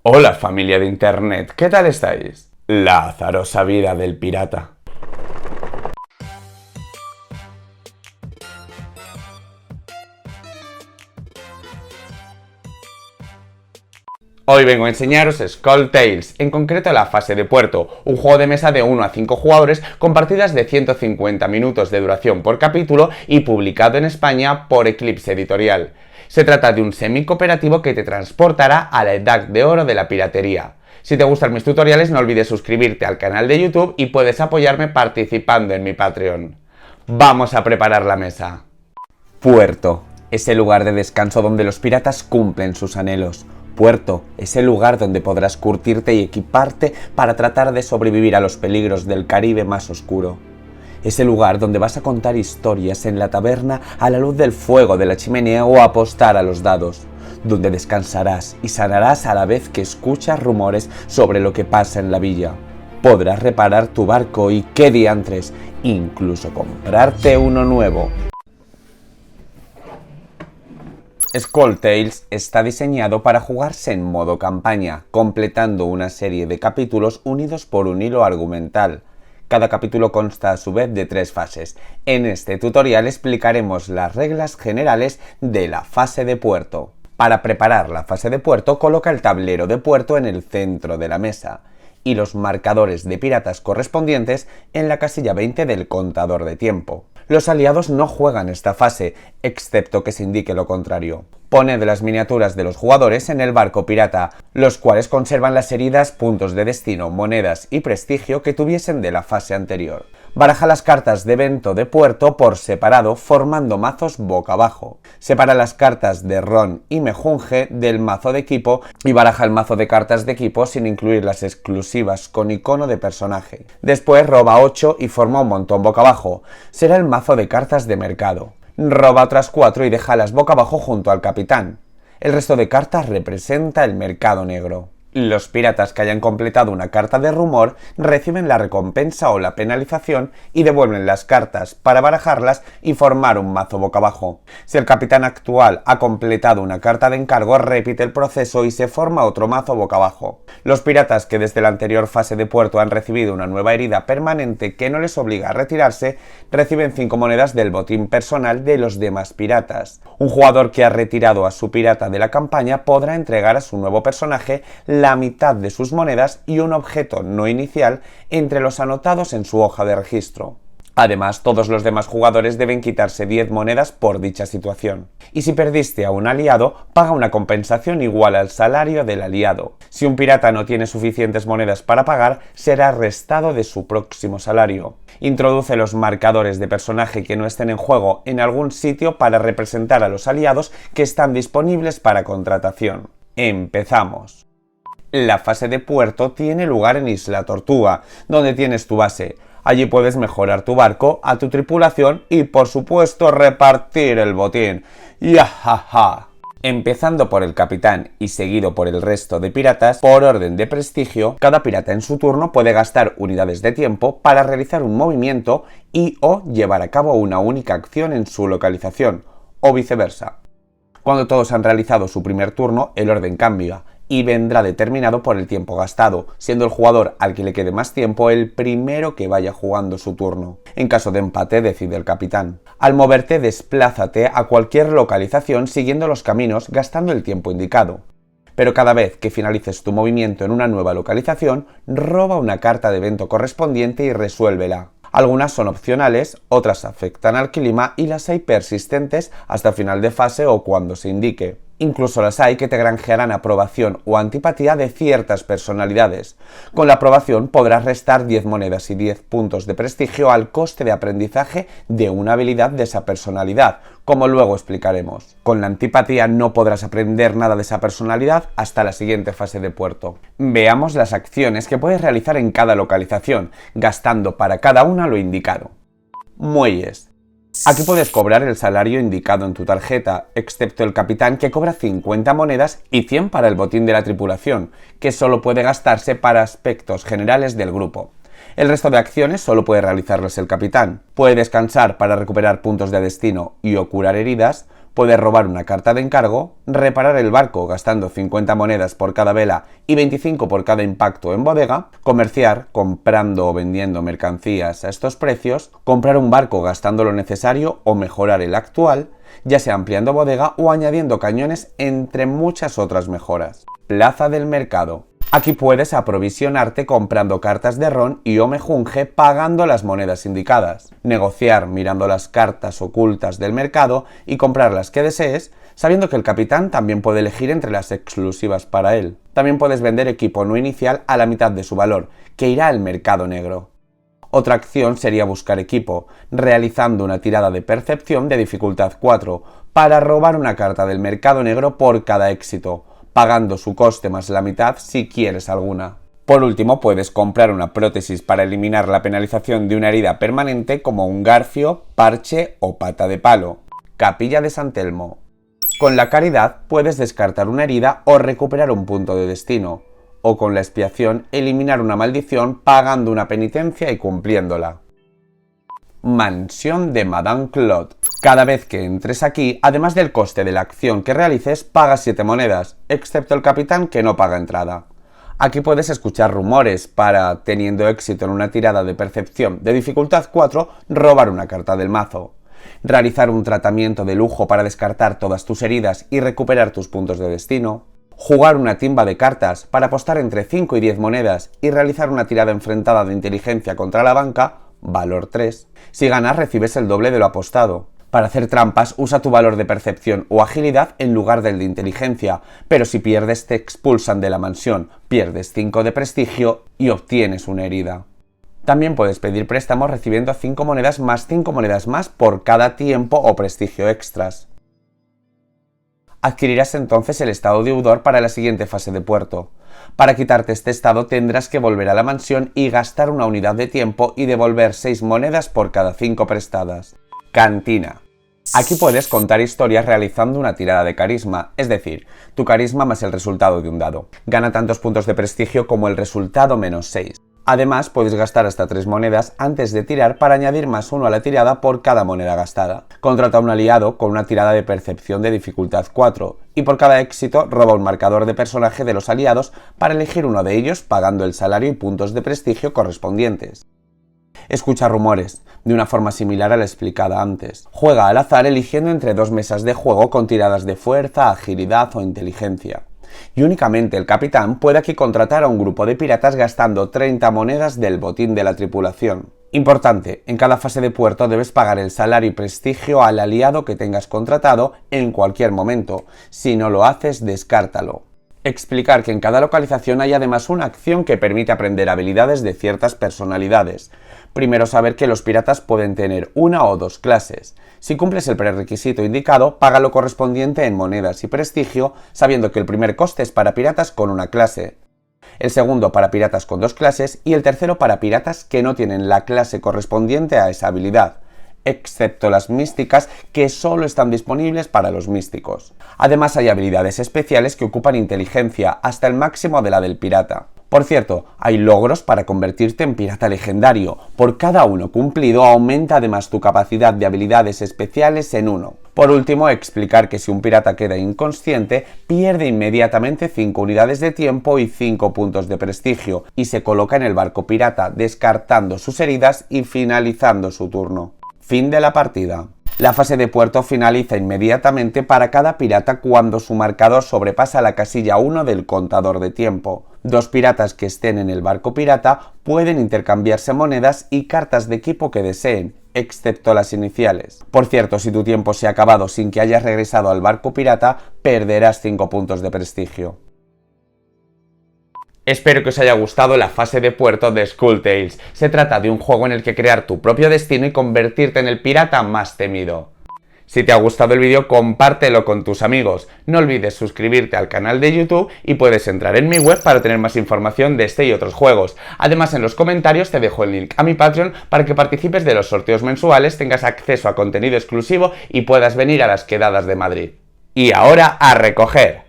Hola familia de internet, ¿qué tal estáis? La azarosa vida del pirata. Hoy vengo a enseñaros Skull Tales, en concreto la fase de puerto, un juego de mesa de 1 a 5 jugadores con partidas de 150 minutos de duración por capítulo y publicado en España por Eclipse Editorial. Se trata de un semi-cooperativo que te transportará a la edad de oro de la piratería. Si te gustan mis tutoriales no olvides suscribirte al canal de YouTube y puedes apoyarme participando en mi Patreon. Vamos a preparar la mesa. Puerto, ese lugar de descanso donde los piratas cumplen sus anhelos. Puerto, ese lugar donde podrás curtirte y equiparte para tratar de sobrevivir a los peligros del Caribe más oscuro. Ese lugar donde vas a contar historias en la taberna a la luz del fuego de la chimenea o apostar a los dados. Donde descansarás y sanarás a la vez que escuchas rumores sobre lo que pasa en la villa. Podrás reparar tu barco y, qué diantres, incluso comprarte uno nuevo. Skull Tales está diseñado para jugarse en modo campaña, completando una serie de capítulos unidos por un hilo argumental. Cada capítulo consta a su vez de 3 fases. En este tutorial explicaremos las reglas generales de la fase de puerto. Para preparar la fase de puerto, coloca el tablero de puerto en el centro de la mesa y los marcadores de piratas correspondientes en la casilla 20 del contador de tiempo. Los aliados no juegan esta fase, excepto que se indique lo contrario. Poned las miniaturas de los jugadores en el barco pirata, los cuales conservan las heridas, puntos de destino, monedas y prestigio que tuviesen de la fase anterior. Baraja las cartas de evento de puerto por separado, formando mazos boca abajo. Separa las cartas de ron y mejunje del mazo de equipo y baraja el mazo de cartas de equipo sin incluir las exclusivas con icono de personaje. Después roba 8 y forma un montón boca abajo. Será el mazo de cartas de mercado. Roba otras 4 y déjalas boca abajo junto al capitán. El resto de cartas representa el mercado negro. Los piratas que hayan completado una carta de rumor reciben la recompensa o la penalización y devuelven las cartas para barajarlas y formar un mazo boca abajo. Si el capitán actual ha completado una carta de encargo, repite el proceso y se forma otro mazo boca abajo. Los piratas que desde la anterior fase de puerto han recibido una nueva herida permanente que no les obliga a retirarse, reciben 5 monedas del botín personal de los demás piratas. Un jugador que ha retirado a su pirata de la campaña podrá entregar a su nuevo personaje la mitad de sus monedas y un objeto no inicial entre los anotados en su hoja de registro. Además, todos los demás jugadores deben quitarse 10 monedas por dicha situación. Y si perdiste a un aliado, paga una compensación igual al salario del aliado. Si un pirata no tiene suficientes monedas para pagar, será restado de su próximo salario. Introduce los marcadores de personaje que no estén en juego en algún sitio para representar a los aliados que están disponibles para contratación. Empezamos. La fase de puerto tiene lugar en Isla Tortuga, donde tienes tu base. Allí puedes mejorar tu barco, a tu tripulación y, por supuesto, repartir el botín. ¡Yajaja! Empezando por el capitán y seguido por el resto de piratas, por orden de prestigio, cada pirata en su turno puede gastar unidades de tiempo para realizar un movimiento y o llevar a cabo una única acción en su localización, o viceversa. Cuando todos han realizado su primer turno, el orden cambia y vendrá determinado por el tiempo gastado, siendo el jugador al que le quede más tiempo el primero que vaya jugando su turno. En caso de empate decide el capitán. Al moverte, desplázate a cualquier localización siguiendo los caminos gastando el tiempo indicado. Pero cada vez que finalices tu movimiento en una nueva localización, roba una carta de evento correspondiente y resuélvela. Algunas son opcionales, otras afectan al clima y las hay persistentes hasta final de fase o cuando se indique. Incluso las hay que te granjearán aprobación o antipatía de ciertas personalidades. Con la aprobación podrás restar 10 monedas y 10 puntos de prestigio al coste de aprendizaje de una habilidad de esa personalidad, como luego explicaremos. Con la antipatía no podrás aprender nada de esa personalidad hasta la siguiente fase de puerto. Veamos las acciones que puedes realizar en cada localización, gastando para cada una lo indicado. Muelles. Aquí puedes cobrar el salario indicado en tu tarjeta, excepto el capitán que cobra 50 monedas y 100 para el botín de la tripulación, que solo puede gastarse para aspectos generales del grupo. El resto de acciones solo puede realizarlas el capitán. Puede descansar para recuperar puntos de destino y o curar heridas, Puedes robar una carta de encargo, reparar el barco gastando 50 monedas por cada vela y 25 por cada impacto en bodega, comerciar comprando o vendiendo mercancías a estos precios, comprar un barco gastando lo necesario o mejorar el actual, ya sea ampliando bodega o añadiendo cañones, entre muchas otras mejoras. Plaza del mercado. Aquí puedes aprovisionarte comprando cartas de ron y o mejunje pagando las monedas indicadas, negociar mirando las cartas ocultas del mercado y comprar las que desees, sabiendo que el capitán también puede elegir entre las exclusivas para él. También puedes vender equipo no inicial a la mitad de su valor, que irá al mercado negro. Otra acción sería buscar equipo, realizando una tirada de percepción de dificultad 4 para robar una carta del mercado negro por cada éxito, pagando su coste más la mitad si quieres alguna. Por último, puedes comprar una prótesis para eliminar la penalización de una herida permanente como un garfio, parche o pata de palo. Capilla de San Telmo. Con la caridad puedes descartar una herida o recuperar un punto de destino, o con la expiación eliminar una maldición pagando una penitencia y cumpliéndola. Mansión de Madame Claude. Cada vez que entres aquí, además del coste de la acción que realices, pagas 7 monedas, excepto el capitán que no paga entrada. Aquí puedes escuchar rumores para, teniendo éxito en una tirada de percepción de dificultad 4, robar una carta del mazo, realizar un tratamiento de lujo para descartar todas tus heridas y recuperar tus puntos de destino, jugar una timba de cartas para apostar entre 5 y 10 monedas y realizar una tirada enfrentada de inteligencia contra la banca, valor 3. Si ganas, recibes el doble de lo apostado. Para hacer trampas, usa tu valor de percepción o agilidad en lugar del de inteligencia, pero si pierdes te expulsan de la mansión, pierdes 5 de prestigio y obtienes una herida. También puedes pedir préstamos recibiendo 5 monedas más 5 monedas más por cada tiempo o prestigio extras. Adquirirás entonces el estado deudor para la siguiente fase de puerto. Para quitarte este estado tendrás que volver a la mansión y gastar una unidad de tiempo y devolver 6 monedas por cada 5 prestadas. Cantina. Aquí puedes contar historias realizando una tirada de carisma, es decir, tu carisma más el resultado de un dado. Gana tantos puntos de prestigio como el resultado menos 6. Además, puedes gastar hasta 3 monedas antes de tirar para añadir más 1 a la tirada por cada moneda gastada. Contrata a un aliado con una tirada de percepción de dificultad 4 y por cada éxito roba un marcador de personaje de los aliados para elegir uno de ellos pagando el salario y puntos de prestigio correspondientes. Escucha rumores, de una forma similar a la explicada antes. Juega al azar eligiendo entre 2 mesas de juego con tiradas de fuerza, agilidad o inteligencia. Y únicamente el capitán puede aquí contratar a un grupo de piratas gastando 30 monedas del botín de la tripulación. Importante, en cada fase de puerto debes pagar el salario y prestigio al aliado que tengas contratado en cualquier momento. Si no lo haces, descártalo. Explicar que en cada localización hay además una acción que permite aprender habilidades de ciertas personalidades. Primero, saber que los piratas pueden tener 1 o 2 clases. Si cumples el prerequisito indicado, paga lo correspondiente en monedas y prestigio, sabiendo que el primer coste es para piratas con una clase, el segundo para piratas con 2 clases y el tercero para piratas que no tienen la clase correspondiente a esa habilidad, excepto las místicas que solo están disponibles para los místicos. Además hay habilidades especiales que ocupan inteligencia hasta el máximo de la del pirata. Por cierto, hay logros para convertirte en pirata legendario. Por cada uno cumplido aumenta además tu capacidad de habilidades especiales en 1. Por último, explicar que si un pirata queda inconsciente, pierde inmediatamente 5 unidades de tiempo y 5 puntos de prestigio y se coloca en el barco pirata, descartando sus heridas y finalizando su turno. Fin de la partida. La fase de puerto finaliza inmediatamente para cada pirata cuando su marcador sobrepasa la casilla 1 del contador de tiempo. 2 piratas que estén en el barco pirata pueden intercambiarse monedas y cartas de equipo que deseen, excepto las iniciales. Por cierto, si tu tiempo se ha acabado sin que hayas regresado al barco pirata, perderás 5 puntos de prestigio. Espero que os haya gustado la fase de puerto de Skull Tales. Se trata de un juego en el que crear tu propio destino y convertirte en el pirata más temido. Si te ha gustado el vídeo, compártelo con tus amigos. No olvides suscribirte al canal de YouTube y puedes entrar en mi web para tener más información de este y otros juegos. Además, en los comentarios te dejo el link a mi Patreon para que participes de los sorteos mensuales, tengas acceso a contenido exclusivo y puedas venir a las quedadas de Madrid. Y ahora a recoger.